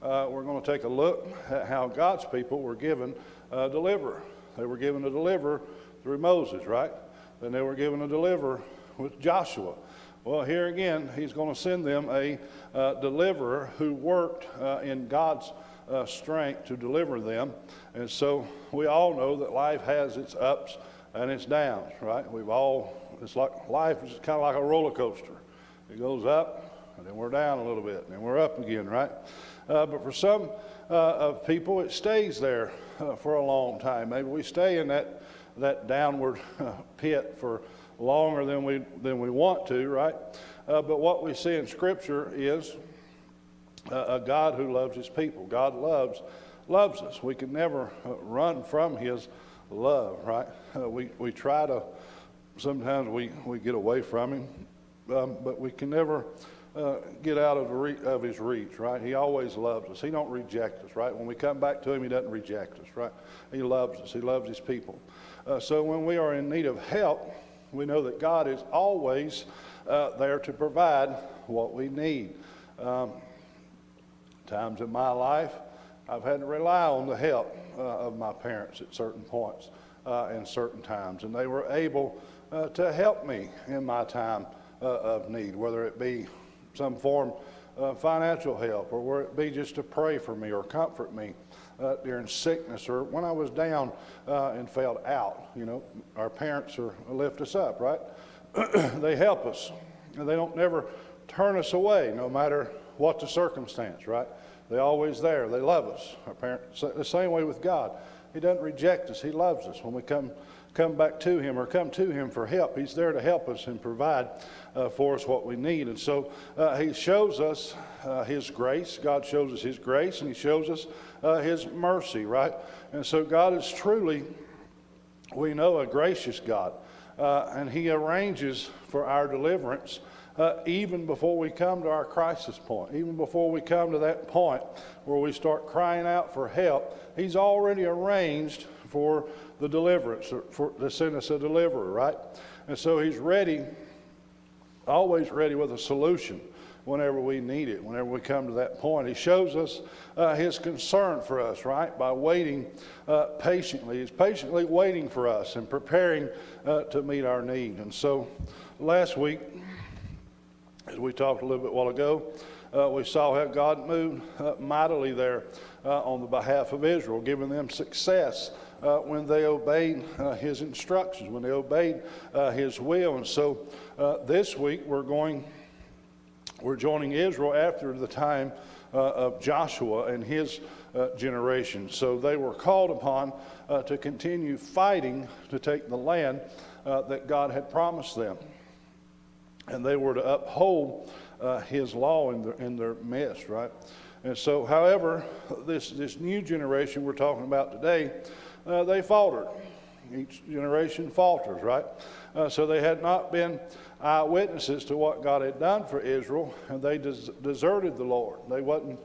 we're going to take a look at how God's people were given a deliverer. They were given a deliverer through Moses, right? Then they were given a deliverer with Joshua. Well, here again, he's going to send them a deliverer who worked in God's strength to deliver them. And so we all know that life has its ups and its downs, right? It's like life is kind of like a roller coaster. It goes up, and then we're down a little bit, and then we're up again, right? But for some of people, it stays there for a long time. Maybe we stay in that downward pit for longer than we want to, right? But what we see in Scripture is a God who loves His people. God loves us. We can never run from His love, right? We try to. Sometimes we get away from Him, but we can never get out of His reach, right? He always loves us. He don't reject us, right? When we come back to Him, He doesn't reject us, right? He loves us. He loves His people. So when we are in need of help, we know that God is always there to provide what we need. Times in my life, I've had to rely on the help of my parents at certain points in certain times, and they were able to help me in my time of need, whether it be some form of financial help, or whether it be just to pray for me or comfort me during sickness, or when I was down and felt out. You know, our parents lift us up, right? They help us, and they don't never turn us away, no matter what the circumstance, right? They're always there. They love us. Our parents, the same way with God. He doesn't reject us. He loves us. When we come back to Him or come to Him for help, He's there to help us and provide for us what we need. And so He shows us His grace. God shows us His grace, and He shows us His mercy, right? And so God is truly, we know, a gracious God. And He arranges for our deliverance even before we come to our crisis point, even before we come to that point where we start crying out for help. He's already arranged for the deliverance, to send us a deliverer, right? And so He's ready, always ready with a solution whenever we need it, whenever we come to that point. He shows us His concern for us, right, by waiting patiently. He's patiently waiting for us and preparing to meet our need. And so last week, as we talked a little bit while ago, we saw how God moved mightily there on the behalf of Israel, giving them success when they obeyed His instructions, when they obeyed His will. And so this week we're joining Israel after the time of Joshua and his generation. So they were called upon to continue fighting to take the land that God had promised them. And they were to uphold His law in their midst, right? And so, however, this new generation we're talking about today, they faltered. Each generation falters, right? So they had not been eyewitnesses to what God had done for Israel, and they deserted the Lord. They wasn't.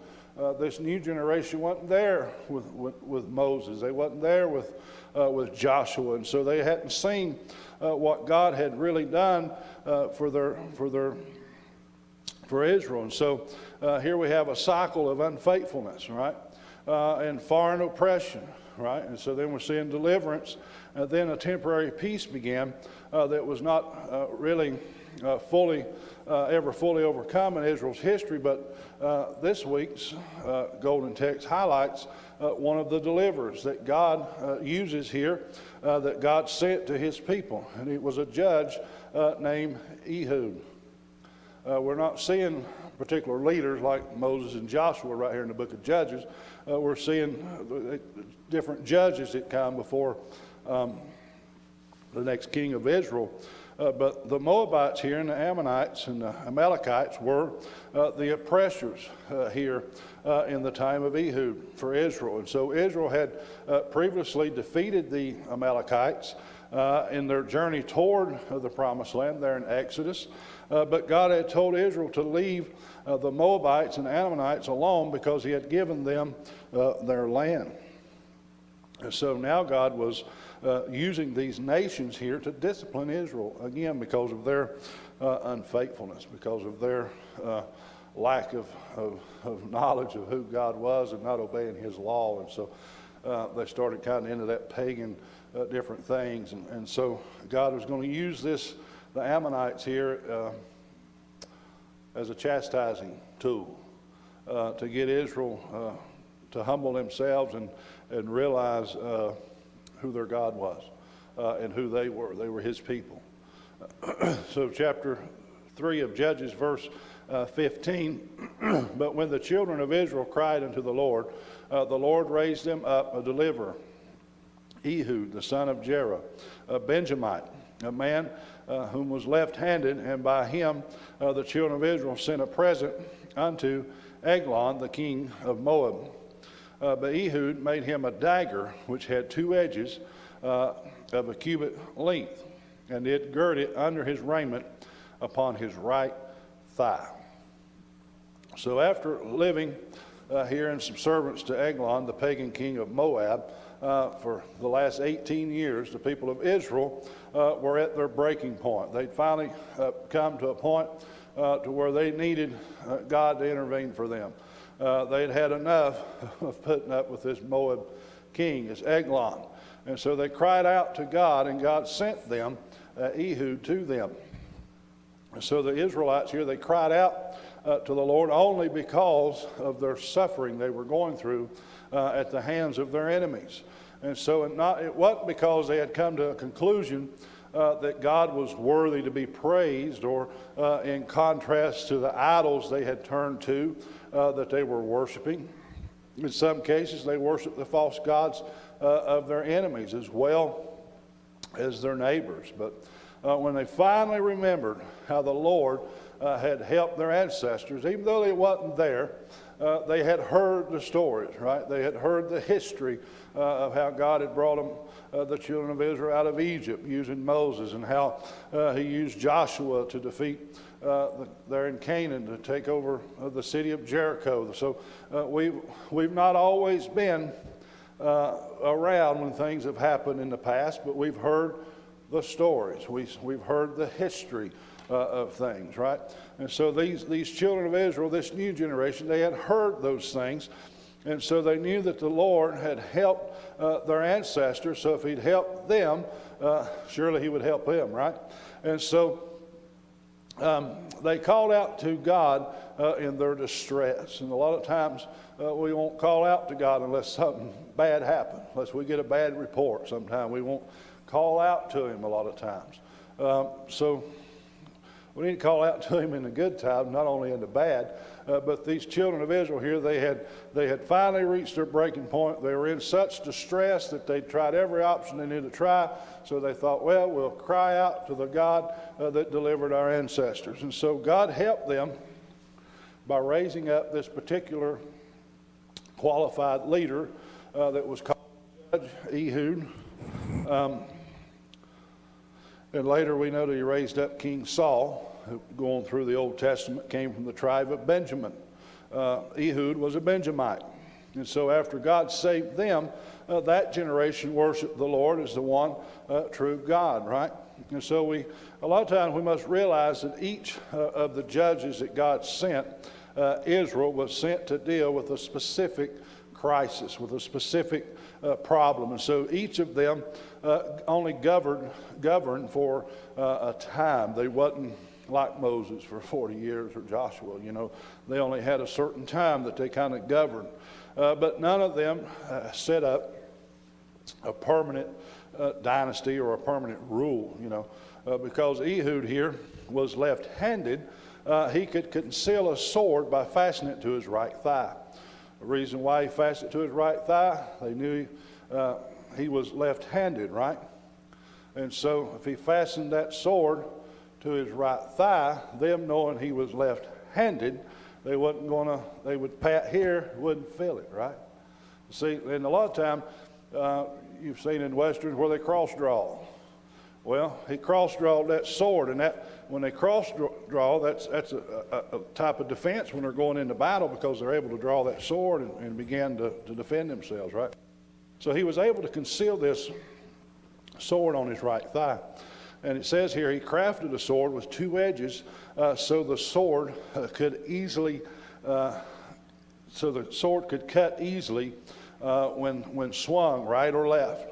This new generation wasn't there with Moses. They wasn't there with Joshua, and so they hadn't seen what God had really done for Israel. And so here we have a cycle of unfaithfulness, right, and foreign oppression, right. And so then we're seeing deliverance, and then a temporary peace began that was not really fully overcome in Israel's history. But this week's Golden Text highlights one of the deliverers that God uses here, that God sent to His people. And it was a judge named Ehud. We're not seeing particular leaders like Moses and Joshua right here in the book of Judges. We're seeing different judges that come before the next king of Israel. But the Moabites here and the Ammonites and the Amalekites were the oppressors here in the time of Ehud for Israel. And so Israel had previously defeated the Amalekites in their journey toward the Promised Land there in Exodus. But God had told Israel to leave the Moabites and Ammonites alone because He had given them their land. And so now God was using these nations here to discipline Israel again because of their unfaithfulness, because of their lack of knowledge of who God was and not obeying his law. And so they started kind of into that pagan different things. And so God was going to use the Ammonites here as a chastising tool to get Israel to humble themselves and realize who their God was and who they were. They were his people. So chapter 3 of Judges, verse 15, but when the children of Israel cried unto the Lord raised them up a deliverer, Ehud, the son of Jerah, a Benjamite, a man whom was left-handed, and by him the children of Israel sent a present unto Eglon, the king of Moab. But Ehud made him a dagger which had 2 edges of a cubit length, and did gird it under his raiment upon his right thigh. So after living here in subservience to Eglon, the pagan king of Moab, for the last 18 years, the people of Israel were at their breaking point. They'd finally come to a point to where they needed God to intervene for them. They'd had enough of putting up with this Moab king, this Eglon. And so they cried out to God, and God sent them, Ehud, to them. And so the Israelites here, they cried out to the Lord only because of their suffering they were going through at the hands of their enemies. And so it wasn't because they had come to a conclusion that God was worthy to be praised, or in contrast to the idols they had turned to that they were worshiping. In some cases, they worshiped the false gods of their enemies as well as their neighbors. But when they finally remembered how the Lord had helped their ancestors, even though they wasn't there, they had heard the stories, right? They had heard the history of how God had brought them, the children of Israel, out of Egypt using Moses, and how he used Joshua to defeat there in Canaan, to take over the city of Jericho. So we've not always been around when things have happened in the past, but we've heard the stories. We've heard the history of things, right? And so these children of Israel, this new generation, they had heard those things, and so they knew that the Lord had helped their ancestors. So if he'd helped them, surely he would help them, right? And so they called out to God in their distress. And a lot of times we won't call out to God unless something bad happens, unless we get a bad report. Sometimes we won't call out to him a lot of times. So we need to call out to him in the good times, not only in the bad. But these children of Israel here, they had finally reached their breaking point. They were in such distress that they tried every option they knew to try. So they thought, well, we'll cry out to the God that delivered our ancestors. And so God helped them by raising up this particular qualified leader that was called Judge Ehud. And later we know that he raised up King Saul, who, going through the Old Testament, came from the tribe of Benjamin. Ehud was a Benjamite. And so after God saved them, that generation worshiped the Lord as the one true God, right? And so a lot of times we must realize that each of the judges that God sent, Israel was sent to deal with a specific crisis, with a specific problem. And so each of them only governed for a time. They wasn't like Moses for 40 years or Joshua. You know, they only had a certain time that they kind of governed. But none of them set up a permanent dynasty or a permanent rule, you know, because Ehud here was left-handed. He could conceal a sword by fastening it to his right thigh. The reason why he fastened it to his right thigh, they knew he was left-handed, right? And so if he fastened that sword to his right thigh, them knowing he was left-handed, they would pat here, wouldn't feel it, right? See, and a lot of time, you've seen in Westerns where they cross-draw. Well, he cross-drawed that sword, and that when they cross-draw, that's a type of defense when they're going into battle, because they're able to draw that sword and begin to defend themselves, right? So he was able to conceal this sword on his right thigh. And it says here, he crafted a sword with two edges, so the sword could easily, so the sword could cut easily when swung right or left.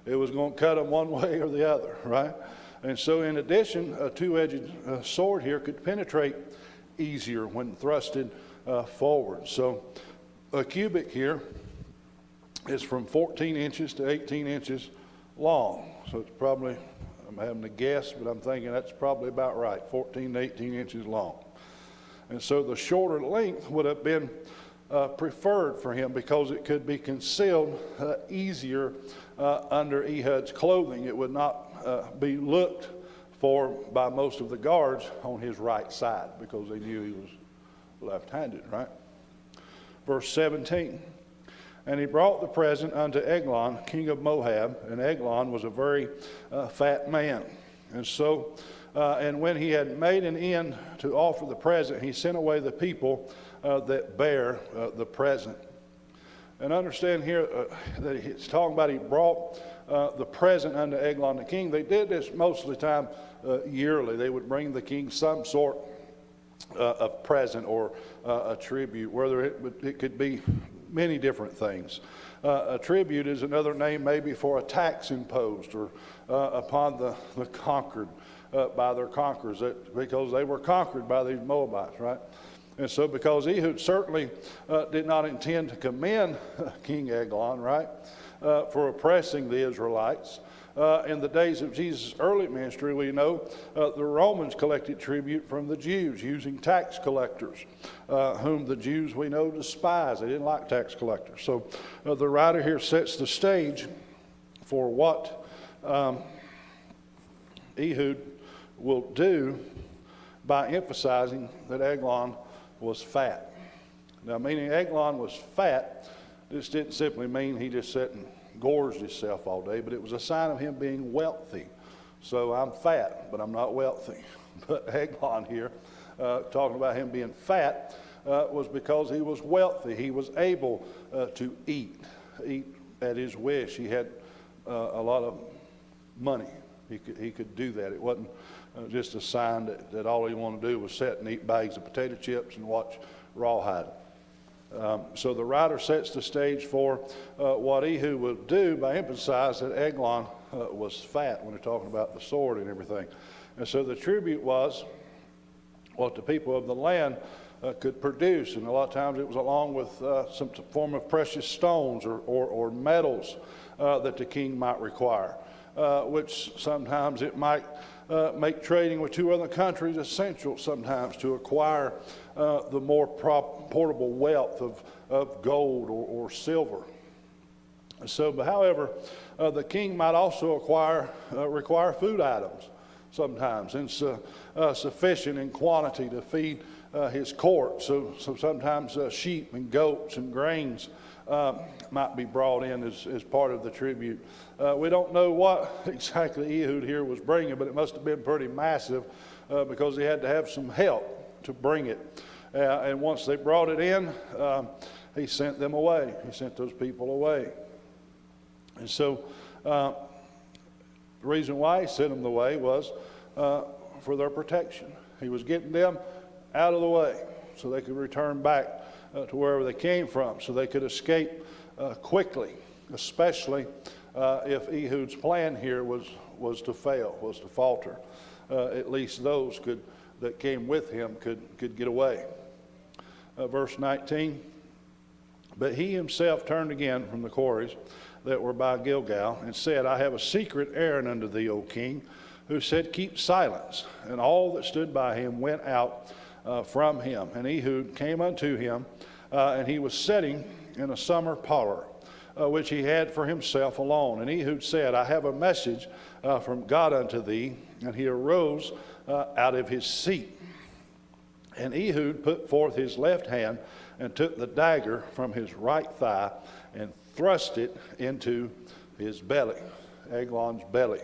It was going to cut them one way or the other, right? And so in addition, a two-edged sword here could penetrate easier when thrusted forward. So a cubit here is from 14 inches to 18 inches long. So it's probably, I'm having to guess, but I'm thinking that's probably about right, 14 to 18 inches long. And so the shorter length would have been preferred for him because it could be concealed easier under Ehud's clothing. It would not be looked for by most of the guards on his right side because they knew he was left-handed, right? Verse 17, and he brought the present unto Eglon, king of Moab, and Eglon was a very fat man. And so, and when he had made an end to offer the present, he sent away the people that bear the present. And understand here that it's talking about he brought the present unto Eglon the king. They did this most of the time yearly. They would bring the king some sort of present or a tribute, whether it could be many different things. A tribute is another name maybe for a tax imposed or upon the conquered by their conquerors, because they were conquered by these Moabites, right? And so because Ehud certainly did not intend to commend King Eglon, right, for oppressing the Israelites, in the days of Jesus' early ministry, we know the Romans collected tribute from the Jews using tax collectors, whom the Jews we know despised. They didn't like tax collectors. So the writer here sets the stage for what Ehud will do by emphasizing that Eglon was fat. Now, meaning Eglon was fat, this didn't simply mean he just sat and gorged himself all day, but it was a sign of him being wealthy. So I'm fat, but I'm not wealthy. But Eglon here, talking about him being fat, was because he was wealthy. He was able to eat at his wish. He had a lot of money. He could do that. It wasn't just a sign that all he wanted to do was sit and eat bags of potato chips and watch Rawhide. So the writer sets the stage for what Ehud will do by emphasizing that Eglon was fat when they're talking about the sword and everything. And so the tribute was what the people of the land could produce. And a lot of times it was along with some form of precious stones or metals that the king might require, which sometimes it might make trading with two other countries essential sometimes to acquire the more portable wealth of gold or silver. So, but however, the king might also require food items sometimes in sufficient in quantity to feed his court. So sometimes sheep and goats and grains might be brought in as part of the tribute. We don't know what exactly Ehud here was bringing, but it must have been pretty massive because he had to have some help to bring it. And once they brought it in, he sent them away. He sent those people away. And so the reason why he sent them away was for their protection. He was getting them out of the way so they could return back to wherever they came from, so they could escape quickly, especially if Ehud's plan here was to fail, was to falter. At least those that came with him could get away. Verse 19, but he himself turned again from the quarries that were by Gilgal and said, I have a secret errand unto thee, O king, who said, keep silence. And all that stood by him went out from him. And Ehud came unto him, and he was sitting in a summer parlor, which he had for himself alone. And Ehud said, I have a message from God unto thee. And he arose out of his seat. And Ehud put forth his left hand and took the dagger from his right thigh and thrust it into his belly, Eglon's belly.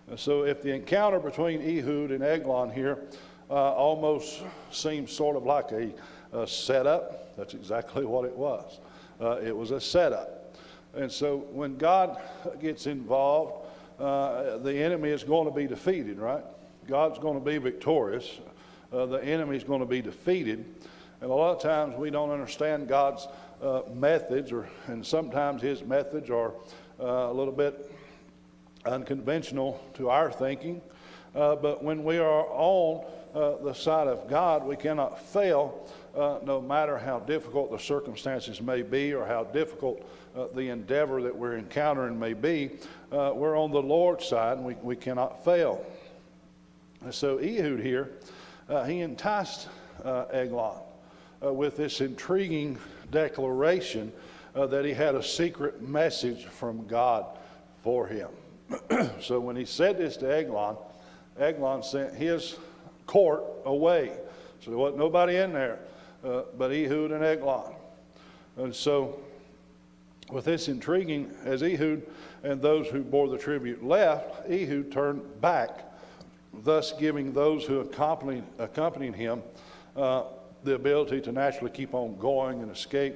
And so if the encounter between Ehud and Eglon here almost seems sort of like a setup, that's exactly what it was. It was a setup. And so when God gets involved, the enemy is going to be defeated, right? God's going to be victorious. The enemy is going to be defeated. And a lot of times we don't understand God's methods, and sometimes his methods are a little bit unconventional to our thinking. But when we are on the side of God, we cannot fail, no matter how difficult the circumstances may be or how difficult the endeavor that we're encountering may be. We're on the Lord's side, and we cannot fail. And so Ehud here, he enticed Eglon with this intriguing declaration that he had a secret message from God for him. So when he said this to Eglon, Eglon sent his court away. So there wasn't nobody in there but Ehud and Eglon. And so with this intriguing, as Ehud and those who bore the tribute left, Ehud turned back, thus giving those who accompanied him the ability to naturally keep on going and escape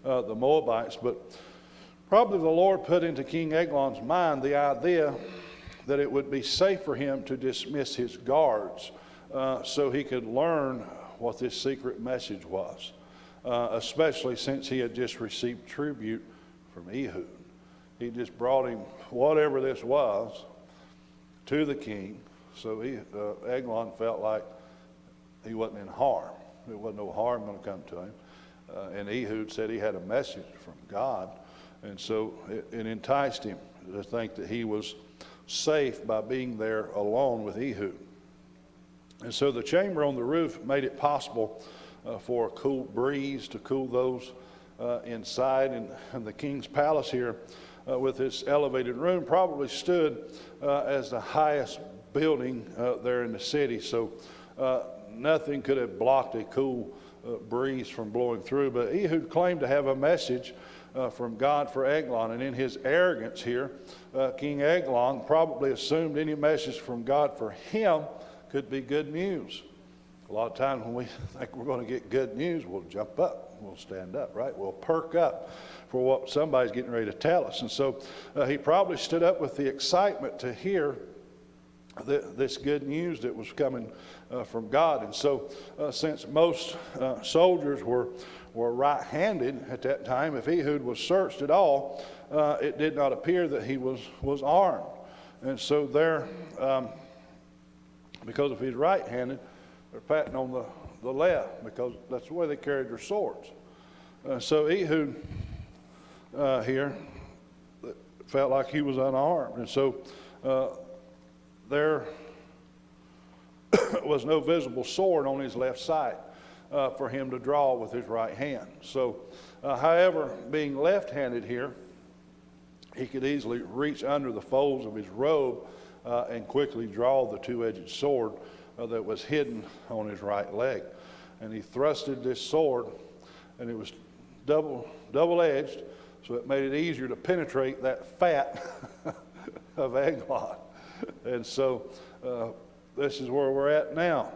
the Moabites. But probably the Lord put into King Eglon's mind the idea that it would be safe for him to dismiss his guards so he could learn what this secret message was, especially since he had just received tribute from Ehud. He just brought him whatever this was to the king, so Eglon felt like he wasn't in harm. There wasn't no harm going to come to him. And Ehud said he had a message from God, and so it enticed him to think that he was safe by being there alone with Ehud. And so the chamber on the roof made it possible for a cool breeze to cool those inside. And the king's palace here with its elevated room probably stood as the highest building there in the city. So nothing could have blocked a cool breeze from blowing through. But Ehud claimed to have a message from God for Eglon. And in his arrogance here, King Eglon probably assumed any message from God for him could be good news. A lot of times when we think we're going to get good news, we'll jump up, we'll stand up, right? We'll perk up for what somebody's getting ready to tell us. And so he probably stood up with the excitement to hear this good news that was coming from God. And so since most soldiers were right-handed at that time, if Ehud was searched at all, it did not appear that he was armed. And so there, because if he's right-handed, they're patting on the left, because that's the way they carried their swords. So Ehud here felt like he was unarmed. And so there was no visible sword on his left side for him to draw with his right hand. So, however, being left-handed here, he could easily reach under the folds of his robe and quickly draw the two-edged sword that was hidden on his right leg. And he thrusted this sword, and it was double-edged, so it made it easier to penetrate that fat of Eglon. And so this is where we're at now.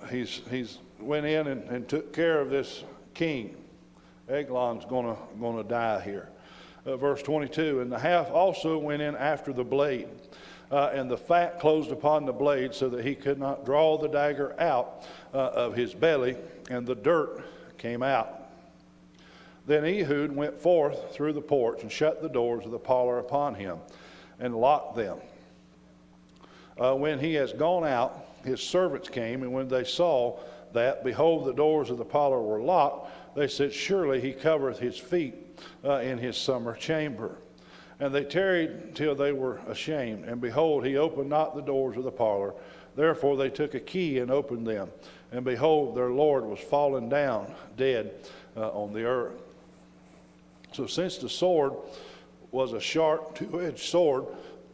He's went in and took care of this king. Eglon's gonna die here. Verse 22, and the half also went in after the blade, and the fat closed upon the blade so that he could not draw the dagger out of his belly, and the dirt came out. Then Ehud went forth through the porch and shut the doors of the parlor upon him and locked them. When he has gone out, his servants came, and when they saw that, behold, the doors of the parlor were locked, they said, surely he covereth his feet in his summer chamber. And they tarried till they were ashamed, and behold, he opened not the doors of the parlor. Therefore they took a key and opened them, and behold, their Lord was fallen down dead on the earth. So since the sword was a sharp two-edged sword,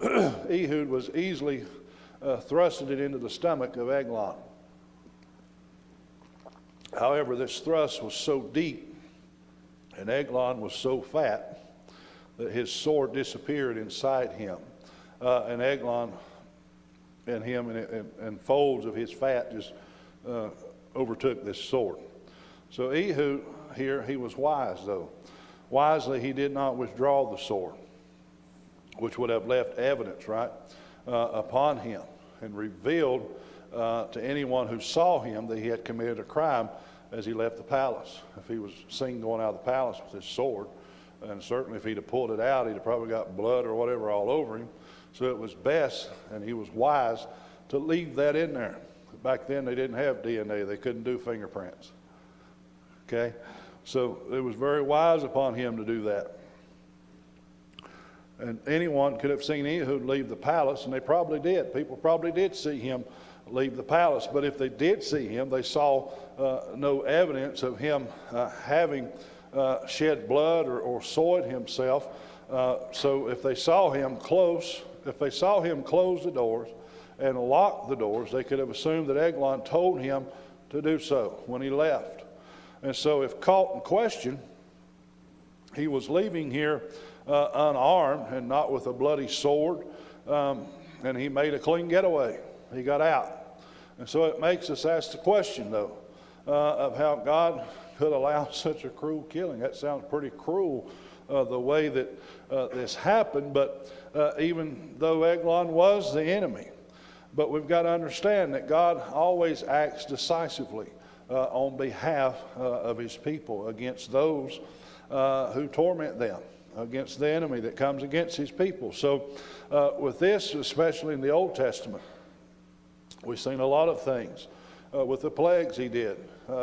Ehud was easily thrusted it into the stomach of Eglon. However, this thrust was so deep and Eglon was so fat that his sword disappeared inside him. And Eglon and him and folds of his fat just overtook this sword. So Ehud here, he was wise though. Wisely, he did not withdraw the sword. which would have left evidence, right, upon him, and revealed to anyone who saw him that he had committed a crime as he left the palace. If he was seen going out of the palace with his sword, and certainly if he'd have pulled it out, he'd have probably got blood or whatever all over him. So it was best, and he was wise, to leave that in there. Back then they didn't have DNA. They couldn't do fingerprints. Okay? So it was very wise upon him to do that. And anyone could have seen Ehud leave the palace, and they probably did. People probably did see him leave the palace. But if they did see him, they saw no evidence of him having shed blood or soiled himself. So if they saw him close the doors and lock the doors, they could have assumed that Eglon told him to do so when he left. And so if caught in question, he was leaving here unarmed and not with a bloody sword, and he made a clean getaway. He got out. And so it makes us ask the question, though, of how God could allow such a cruel killing. That sounds pretty cruel, the way that this happened, but even though Eglon was the enemy, but we've got to understand that God always acts decisively on behalf of his people against those who torment them, against the enemy that comes against his people. So with this, especially in the Old Testament, we've seen a lot of things with the plagues he did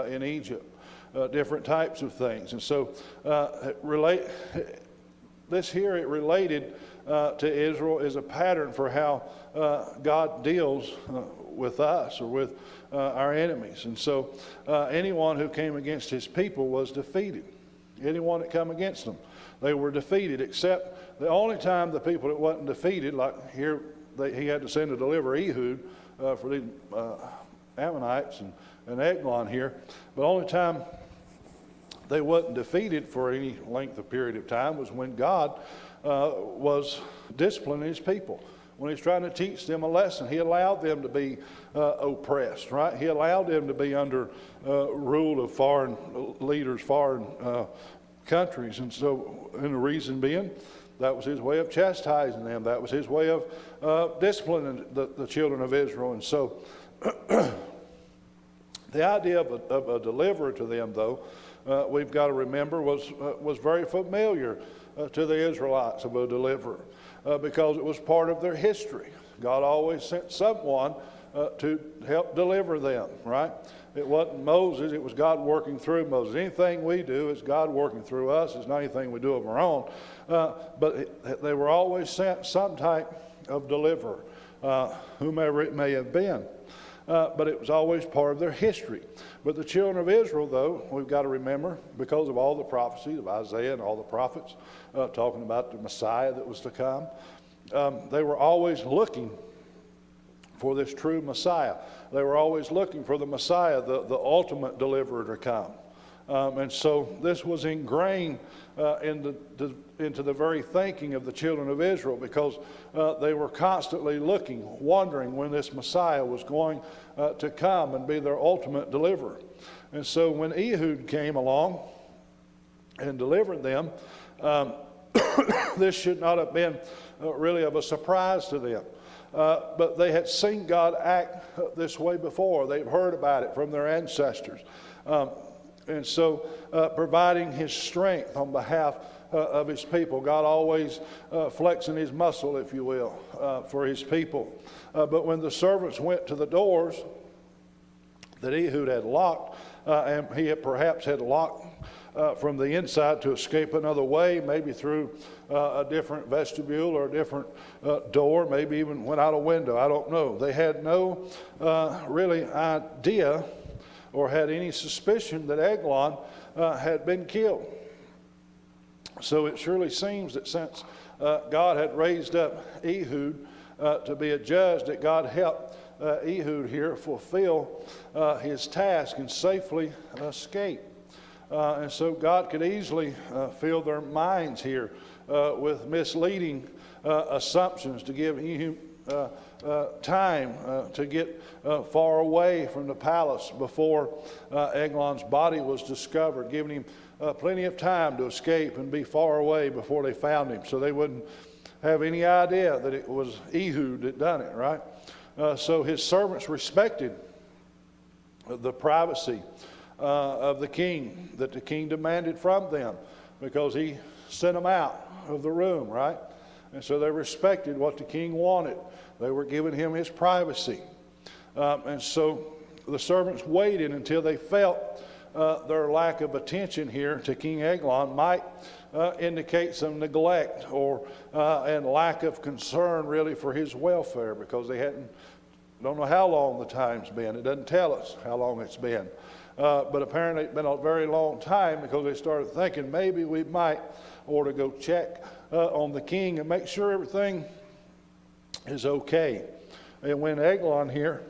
in Egypt, different types of things. And so it related to Israel is a pattern for how God deals with us or with our enemies. And so anyone who came against his people was defeated. Anyone that come against them, they were defeated, except the only time the people that wasn't defeated, like here, he had to send to deliver Ehud for these Ammonites and Eglon here. But the only time they wasn't defeated for any length of period of time was when God was disciplining his people. When he's trying to teach them a lesson, he allowed them to be oppressed, right? He allowed them to be under rule of foreign leaders, foreign countries. And so, and the reason being, that was his way of chastising them. That was his way of disciplining the children of Israel. And so, the idea of a deliverer to them, though, we've got to remember was very familiar to the Israelites, of a deliverer, because it was part of their history. God always sent someone to help deliver them, right? It wasn't Moses, it was God working through Moses. Anything we do is God working through us. It's not anything we do of our own. But they were always sent some type of deliverer, whomever it may have been. But it was always part of their history. But the children of Israel, though, we've got to remember, because of all the prophecies of Isaiah and all the prophets talking about the Messiah that was to come, they were always looking for this true Messiah. They were always looking for the Messiah, the ultimate deliverer to come. And so this was ingrained into the very thinking of the children of Israel, because they were constantly looking, wondering when this Messiah was going to come and be their ultimate deliverer. And so when Ehud came along and delivered them, this should not have been really of a surprise to them. But they had seen God act this way before. They've heard about it from their ancestors. And so providing his strength on behalf of his people. God always flexing his muscle, if you will, for his people. But when the servants went to the doors that Ehud had locked, and he perhaps had locked from the inside to escape another way, maybe through a different vestibule or a different door, maybe even went out a window, I don't know. They had no really idea or had any suspicion that Eglon had been killed. So it surely seems that since God had raised up Ehud to be a judge, that God helped Ehud here fulfill his task and safely escape. And so God could easily fill their minds here with misleading assumptions to give Ehud time to get far away from the palace before Eglon's body was discovered, giving him plenty of time to escape and be far away before they found him, so they wouldn't have any idea that it was Ehud that done it, right? So his servants respected the privacy of the king that the king demanded from them, because he sent them out of the room, right? And so they respected what the king wanted. They were giving him his privacy. And so the servants waited until they felt their lack of attention here to King Eglon might indicate some neglect and lack of concern really for his welfare, because they don't know how long the time's been. It doesn't tell us how long it's been. But apparently it's been a very long time, because they started thinking maybe we might ought to go check on the king and make sure everything is okay. And when Eglon here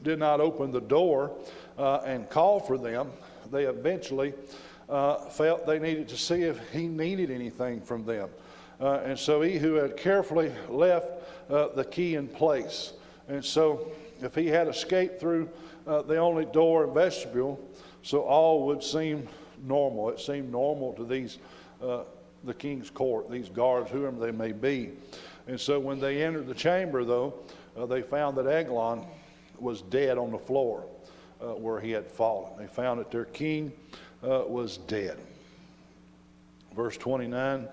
did not open the door and call for them, they eventually felt they needed to see if he needed anything from them. And so Ehud had carefully left the key in place. And so if he had escaped through the only door and vestibule, so all would seem normal. It seemed normal to these, the king's court, these guards, whoever they may be. And so when they entered the chamber, though, they found that Eglon was dead on the floor where he had fallen. They found that their king was dead. Verse 29,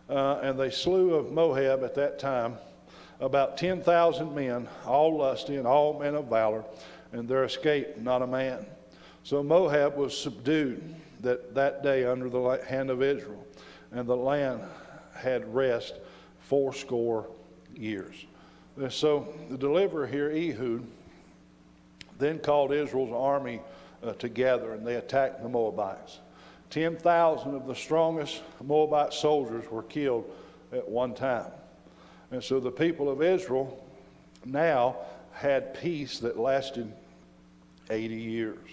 and they slew of Moab at that time about 10,000 men, all lusty and all men of valor, and there escaped not a man. So Moab was subdued that day under the hand of Israel, and the land had rest 80 years. And so the deliverer here, Ehud, then called Israel's army together, and they attacked the Moabites. 10,000 of the strongest Moabite soldiers were killed at one time. And so the people of Israel now had peace that lasted 80 years.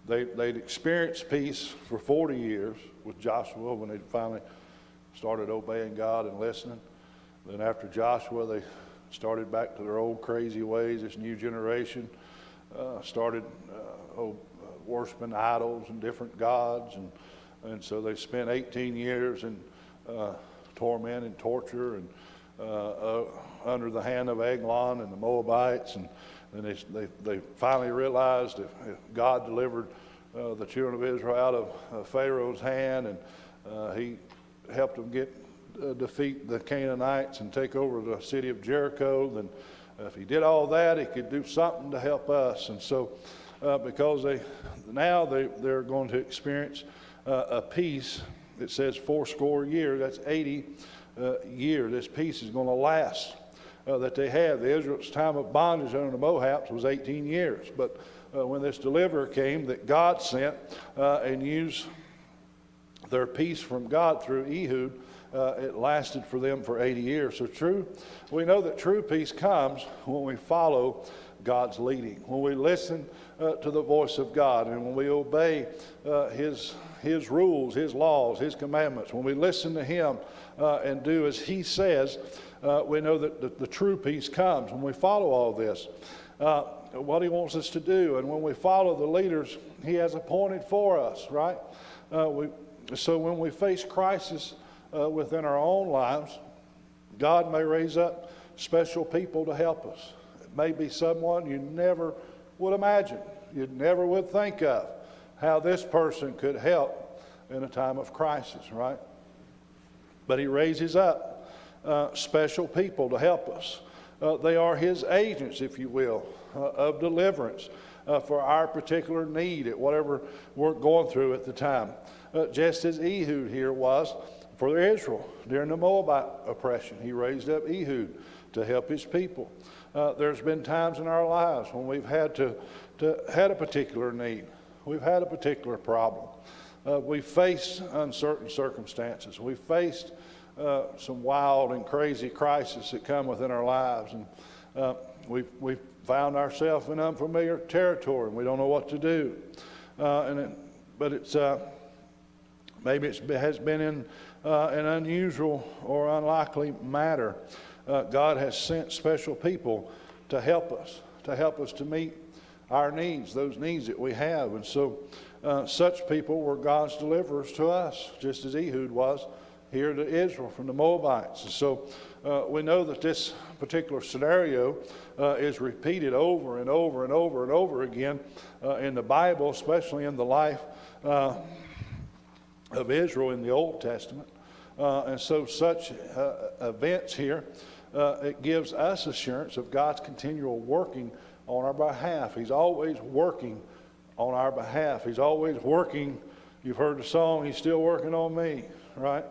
They'd experienced peace for 40 years with Joshua when they finally started obeying God and listening. Then after Joshua, they started back to their old crazy ways. This new generation started worshiping idols and different gods. And so they spent 18 years in torment and torture and under the hand of Eglon and the Moabites. And they finally realized if God delivered the children of Israel out of Pharaoh's hand, and he helped them defeat the Canaanites and take over the city of Jericho, then if he did all that, he could do something to help us. And so because they're going to experience a peace that says 80 years, that's 80 years. This peace is going to last. That they had. The Israel's time of bondage under the Moabs was 18 years. But when this deliverer came that God sent and used their peace from God through Ehud, it lasted for them for 80 years. So we know that true peace comes when we follow God's leading, when we listen to the voice of God, and when we obey His rules, His laws, His commandments. When we listen to Him and do as He says, we know that the true peace comes when we follow all this, what He wants us to do. And when we follow the leaders He has appointed for us, right? So when we face crisis within our own lives, God may raise up special people to help us. It may be someone you never would imagine. You never would think of how this person could help in a time of crisis, right? But He raises up special people to help us. They are His agents, if you will, of deliverance for our particular need at whatever we're going through at the time. Just as Ehud here was for Israel during the Moabite oppression. He raised up Ehud to help his people. There's been times in our lives when we've had had a particular need. We've had a particular problem. We've faced uncertain circumstances. We've faced some wild and crazy crises that come within our lives, and we've found ourselves in unfamiliar territory, and we don't know what to do. But it's maybe it has been in an unusual or unlikely matter. God has sent special people to help us to meet our needs, those needs that we have. And so such people were God's deliverers to us, just as Ehud was here to Israel from the Moabites. And so we know that this particular scenario is repeated over and over and over and over again in the Bible, especially in the life of Israel in the Old Testament. And so such events here, it gives us assurance of God's continual working on our behalf. He's always working on our behalf. He's always working. You've heard the song, He's still working on me, right?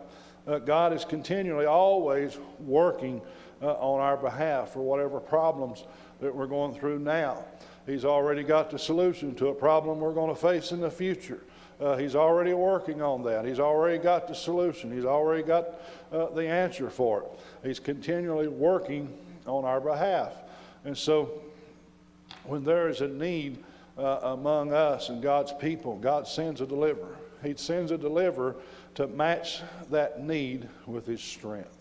God is continually always working on our behalf for whatever problems that we're going through now. He's already got the solution to a problem we're going to face in the future. He's already working on that. He's already got the solution. He's already got the answer for it. He's continually working on our behalf. And so when there is a need among us and God's people, God sends a deliverer. He sends a deliverer to match that need with His strength.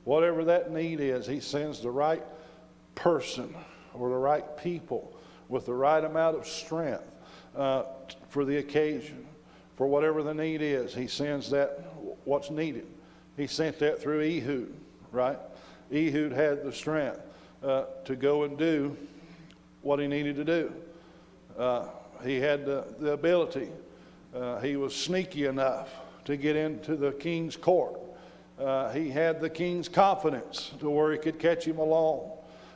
Whatever that need is, He sends the right person or the right people with the right amount of strength for the occasion, for whatever the need is. He sends that, what's needed. He sent that through Ehud, right? Ehud had the strength to go and do what he needed to do. He had the ability. He was sneaky enough to get into the king's court. He had the king's confidence to where he could catch him alone,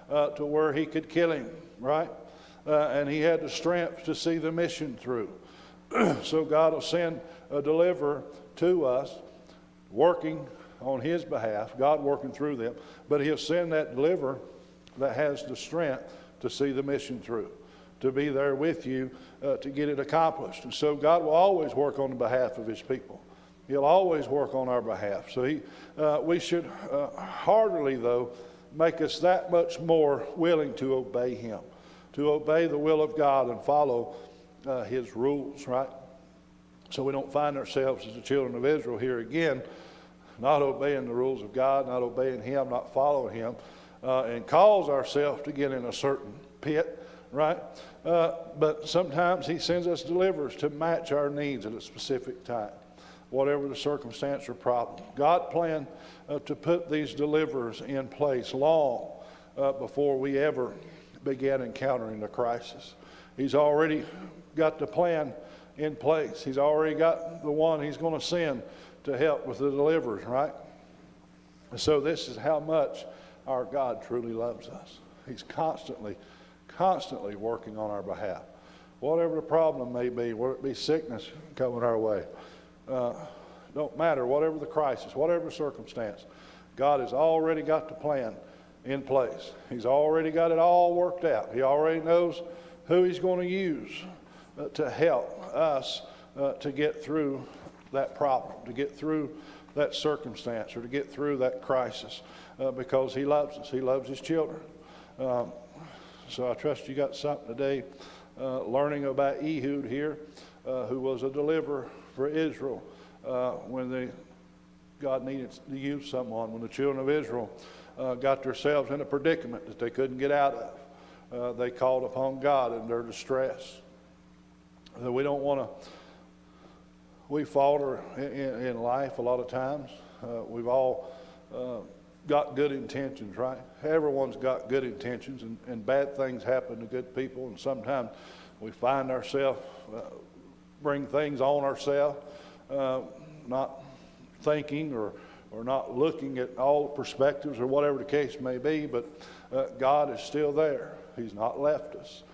to where he could kill him, right? And he had the strength to see the mission through. So God will send a deliverer to us, working on His behalf, God working through them, but He'll send that deliverer that has the strength to see the mission through, to be there with you to get it accomplished. And so God will always work on the behalf of His people. He'll always work on our behalf. So we should heartily, though, make us that much more willing to obey Him, to obey the will of God and follow His rules, right? So we don't find ourselves as the children of Israel here again, not obeying the rules of God, not obeying Him, not following Him, and cause ourselves to get in a certain pit, right? But sometimes He sends us deliverers to match our needs at a specific time, whatever the circumstance or problem. God planned to put these deliverers in place long before we ever began encountering the crisis. He's already got the plan in place. He's already got the one He's going to send to help with the deliverers, right? And so this is how much our God truly loves us. He's constantly working on our behalf. Whatever the problem may be, whether it be sickness coming our way, don't matter, whatever the crisis, whatever the circumstance, God has already got the plan in place. He's already got it all worked out. He already knows who He's going to use to help us to get through that problem, to get through that circumstance, or to get through that crisis, because He loves us. He loves His children. So I trust you got something today learning about Ehud here, who was a deliverer for Israel when God needed to use someone, when the children of Israel got themselves in a predicament that they couldn't get out of. They called upon God in their distress. We don't want to, we falter in life a lot of times. We've all got good intentions, right? Everyone's got good intentions, and bad things happen to good people, and sometimes we find ourselves bring things on ourselves, not thinking or not looking at all perspectives or whatever the case may be, but God is still there. He's not left us.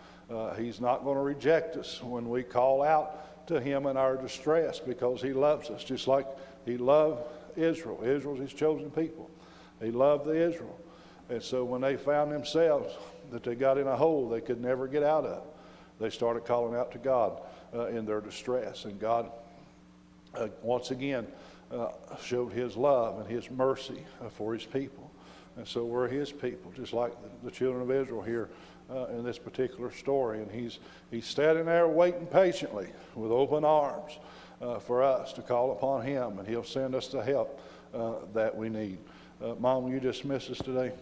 He's not going to reject us when we call out to Him in our distress, because He loves us just like He loved Israel. Israel's His chosen people. He loved the Israel. And so when they found themselves that they got in a hole they could never get out of, they started calling out to God in their distress. And God, once again, showed His love and His mercy for His people. And so we're His people, just like the children of Israel here in this particular story. And He's standing there waiting patiently with open arms for us to call upon Him, and He'll send us the help that we need. Mom, will you dismiss us today?